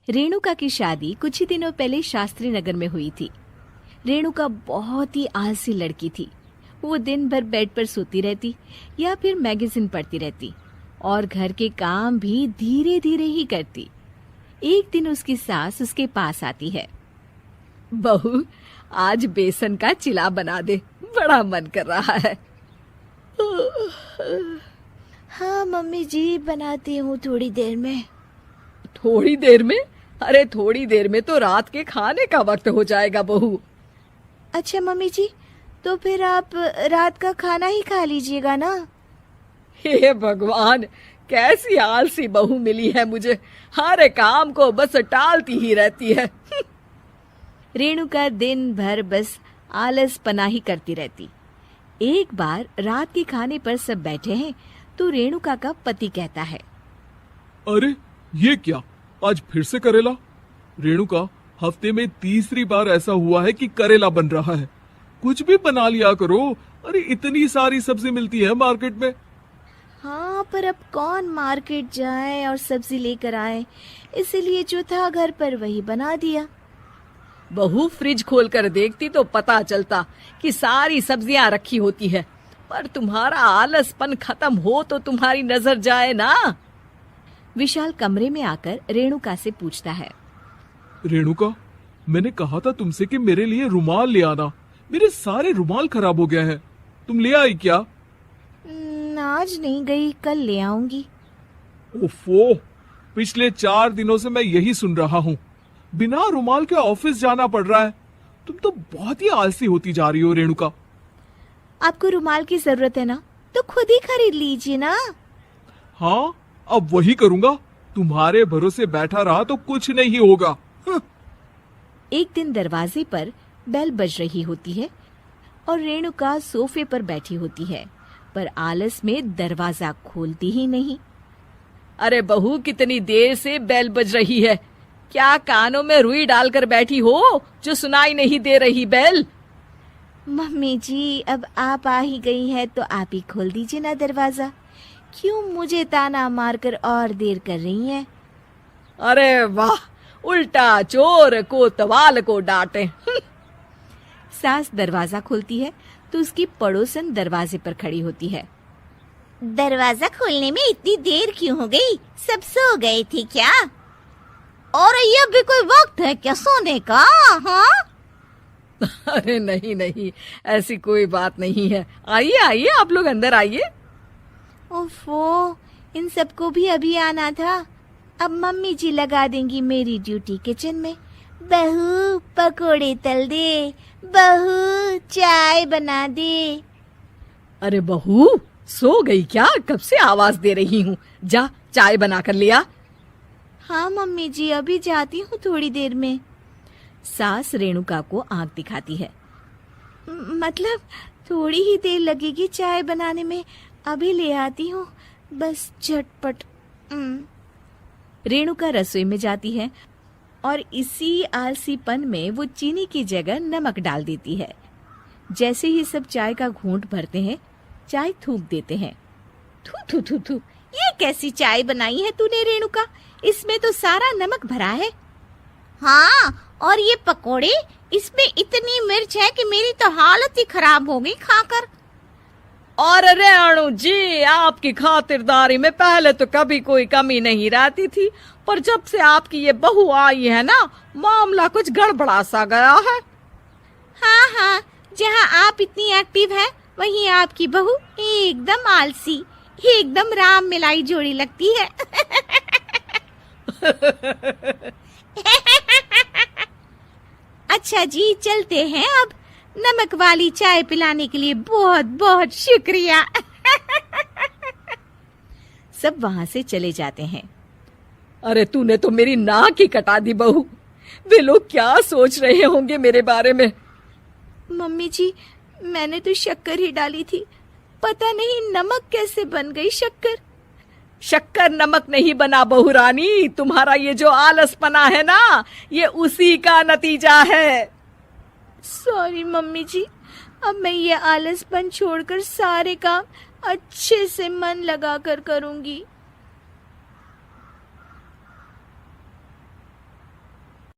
रेणुका की शादी कुछ ही दिनों पहले शास्त्री नगर में हुई थी। रेणुका बहुत ही आलसी लड़की थी। वो दिन भर बेड पर सोती रहती या फिर मैगजीन पढ़ती रहती और घर के काम भी धीरे धीरे ही करती। एक दिन उसकी सास उसके पास आती है। बहू, आज बेसन का चिला बना दे, बड़ा मन कर रहा है। हाँ मम्मी जी, बनाती हूँ थोड़ी देर में। थोड़ी देर में? अरे थोड़ी देर में तो रात के खाने का वक्त हो जाएगा बहू। अच्छा मम्मी जी, तो फिर आप रात का खाना ही खा लीजिएगा ना। हे भगवान, कैसी आलसी बहू मिली है मुझे, हर काम को बस टालती ही रहती है। रेणुका दिन भर बस आलस पना ही करती रहती। एक बार रात के खाने पर सब बैठे हैं तो रेणुका का पति कहता है, अरे ये क्या, आज फिर से करेला? रेणुका, हफ्ते में तीसरी बार ऐसा हुआ है कि करेला बन रहा है। कुछ भी बना लिया करो। अरे इतनी सारी सब्जी मिलती है मार्केट में। हाँ, पर अब कौन मार्केट जाए और सब्जी लेकर आए, इसीलिए जो था घर पर वही बना दिया। बहू, फ्रिज खोल कर देखती तो पता चलता कि सारी सब्जियां रखी होती है, पर तुम्हारा आलसपन खत्म हो तो तुम्हारी नजर जाए ना। विशाल कमरे में आकर रेणुका से पूछता है, रेणुका, मैंने कहा था तुमसे कि मेरे लिए रुमाल ले आना। मेरे सारे रुमाल खराब हो गए हैं। तुम ले आई क्या? आज नहीं गई, कल ले आऊंगी। ओफो, पिछले 4 दिनों से मैं यही सुन रहा हूँ। बिना रुमाल के ऑफिस जाना पड़ रहा है। तुम तो बहुत ही आलसी होती जा रही हो रेणुका। आपको रुमाल की जरूरत है ना, तो खुद ही खरीद लीजिए ना। हाँ, अब वही करूंगा। तुम्हारे भरोसे बैठा रहा तो कुछ नहीं होगा। एक दिन दरवाजे पर बेल बज रही होती है और रेणुका सोफे पर बैठी होती है, पर आलस में दरवाजा खोलती ही नहीं। अरे बहू, कितनी देर से बेल बज रही है? क्या कानों में रुई डालकर बैठी हो जो सुनाई नहीं दे रही बेल? मम्मी जी, अब आप आ ही गई हैं तो आप ही खोल दीजिए ना दरवाजा। क्यों मुझे ताना मारकर और देर कर रही हैं? अरे वाह, उल्टा चोर को तवाल को डांटे। सास दरवाजा खोलती है तो उसकी पड़ोसन दरवाजे पर खड़ी होती है। दरवाजा खोलने में इतनी देर क्यों हो गई? सब सो गए थे क्या? और ये भी कोई वक्त है क्या सोने का? हाँ? अरे नहीं नहीं, ऐसी कोई बात नहीं है। आइए आइए, आप लोग अंदर आइए। ओफो, इन सबको भी अभी आना था। अब मम्मी जी लगा देंगी मेरी ड्यूटी किचन में। बहू पकोड़े तल दे, बहू चाय बना दे। अरे बहू, सो गई क्या? कब से आवाज दे रही हूँ, जा चाय बना कर लिया। हाँ मम्मी जी, अभी जाती हूँ थोड़ी देर में। सास रेणुका को आंख दिखाती है। मतलब थोड़ी ही देर लगेगी चाय बनाने में, अभी ले आती हूँ, बस झटपट। रेणुका रसोई में जाती है और इसी आलसीपन में वो चीनी की जगह नमक डाल देती है। जैसे ही सब चाय का घूंट भरते हैं, चाय थूक देते हैं। थू थू थू थू, ये कैसी चाय बनाई है तूने रेणुका? इसमें तो सारा नमक भरा है। हाँ, और ये पकोड़े, इसमें इतनी मिर्च है कि मेरी तो हालत ही खराब हो गई खाकर। और रेणु जी, आपकी खातिरदारी में पहले तो कभी कोई कमी नहीं रहती थी, पर जब से आपकी ये बहू आई है ना, मामला कुछ गड़बड़ा सा गया है। हाँ हाँ, जहाँ आप इतनी एक्टिव हैं, वहीं आपकी बहू एकदम आलसी, एकदम राम मिलाई जोड़ी लगती है। अच्छा जी, चलते हैं अब। नमक वाली चाय पिलाने के लिए बहुत बहुत शुक्रिया। सब वहां से चले जाते हैं। अरे तूने तो मेरी नाक ही कटा दी बहू। वे लोग क्या सोच रहे होंगे मेरे बारे में? मम्मी जी, मैंने तो शक्कर ही डाली थी, पता नहीं नमक कैसे बन गई शक्कर। शक्कर नमक नहीं बना बहू रानी, तुम्हारा ये जो आलसपना है ना, ये उसी का नतीजा है। सॉरी मम्मी जी, अब मैं ये आलसपन छोड़कर सारे काम अच्छे से मन लगाकर करूंगी।